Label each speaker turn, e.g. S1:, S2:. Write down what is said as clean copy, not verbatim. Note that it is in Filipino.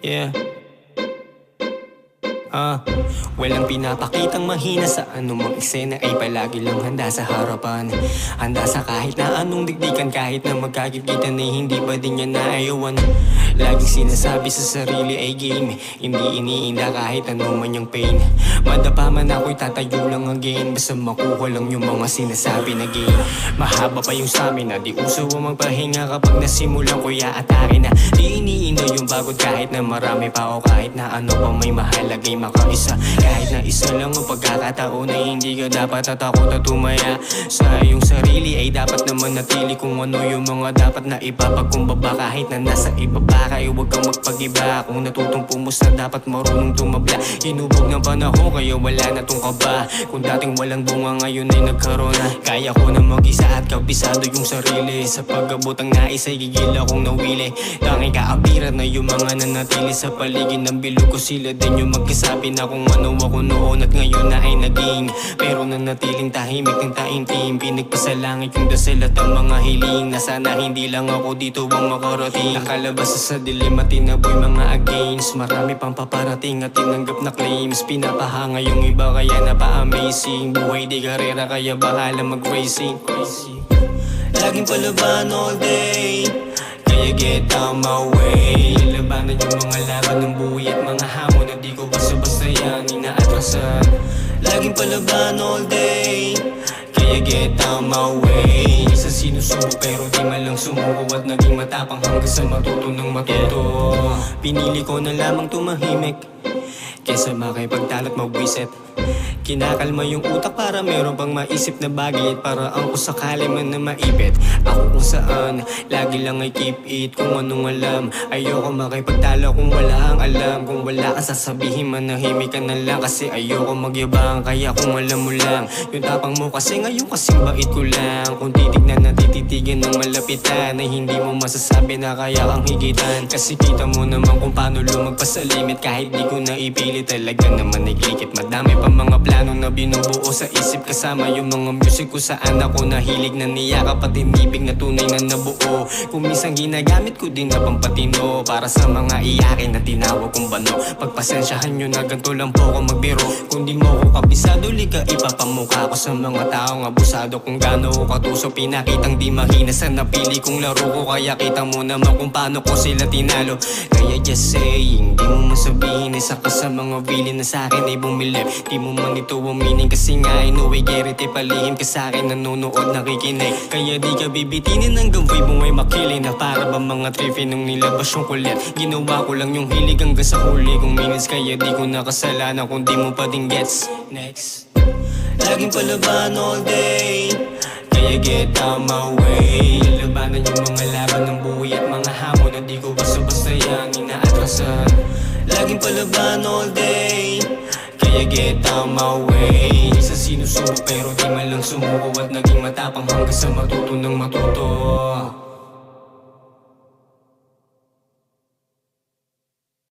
S1: Yeah. Walang pinapakitang mahina sa anumang eksena ay palagi lang handa sa harapan. Handa sa kahit na anong digdikan, kahit na magkagitgitan ay hindi pa din niya naayawan. Laging sinasabi sa sarili ay game, hindi iniinda kahit ano man yung pain. Madapa man ako'y tatayo lang again, basta makuha lang yung mga sinasabi na game. Mahaba pa yung samin na di uso ang magpahinga kapag nasimulan ko yaatake na. Di iniinda yung bagod kahit na marami pa o kahit na ano pa may mahalagay makaisa. Kahit na isa lang ang pagkakataon ay hindi ka dapat tatakot at tumaya. Sa iyong sarili ay dapat naman natili kung ano yung mga dapat na ipapagkumbaba. Kahit na nasa ibaba kayo huwag kang magpag-iba. Kung natutong pumus na dapat marunong tumabla. Hinubog ng panahon kaya wala na tong kaba. Kung dating walang bunga ngayon ay nagkaroon na. Kaya ko na mag-isa at kabisado yung sarili. Sa pag-abot ang nais ay gigil akong nawili. Tanging kaapiran na yung mga nanatili sa paligid ng bilog ko. Sila din yung magkasabi na kung ano ako noon at ngayon na ay naging. Pero nanatiling tahimik ng taimtim. Pinagpasalangit yung dasal at ang mga hiling. Na sana hindi lang ako dito ang makarating. Nakalabas sa dilim at tinaboy mga against. Marami pang paparating at tinanggap na claims. Pinapahanga yung iba kaya napa-amazing. Buhay di karera kaya bahala mag-racing. Laging palaban all day, kaya get out my way. Labanan yung mga laban ng buhay at mga hamon na di ko basta-basta yan inaatrasan. Laging palaban all day, kaya get out my way. Isa sinusubo pero di man lang sumuko at naging matapang hanggang sa matuto ng matuto. Pinili ko na lamang tumahimik kesa makipagtalat mabwisit. Kinakalma yung utak para meron pang maisip na bagay. At para ang kusakali man na maipit ako kung saan, lagi lang ay keep it. Kung anong alam, ayoko makipagtalo kung wala ang alam. Kung wala kang sasabihin manahimik ka na lang. Kasi ayoko magyabang, kaya kung alam mo lang yung tapang mo kasi ngayon kasing bait ko lang. Kung titignan na tititigan ng malapitan ay hindi mo masasabi na kaya kang higitan. Kasi kita mo naman kung paano lumagpas sa limit. Kahit di ko na ipilit talaga naman naglikit. Madami pa mga plano na binubuo sa isip kasama yung mga music kung saan ako nahilig na niyakap at inibig na tunay na nabuo. Kung minsan ginagamit ko din na pampatino para sa mga iyakin na tinawag kong bano. Pagpasensyahan nyo na ganito lang po ako magbiro. Kung di mo ko kabisado lika ipapamukha ko sa mga taong abusado. Kung gaano ko katuso pinakitang di mahina sa napili kong laro ko. Kaya kita mo naman kung paano ko sila tinalo. Kaya just saying, di mo masabihin isa ka sa mga villain na sa'kin ay bumilip. Di mo man ito ang meaning kasi nga I know I get it. Palihim ka sa'kin nanonood nakikinig. Kaya di ka bibitinin hanggang vibe mo ay makiling. Na para ba mga trippy nung nilabas yung kulit. Ginawa ko lang yung hilig hanggang sa huli kong minutes. Kaya di ko nakasalanan kung di mo pa din gets. Next. Laging palaban all day, kaya get out my way. Labanan yung mga laban ng buhay at mga hamon na di ko basta-basta yan inaatrasan. Laging palaban all day, kaya get out my way. Isa sinusuko pero di man lang sumuko at naging matapang hanggang sa matuto ng matuto.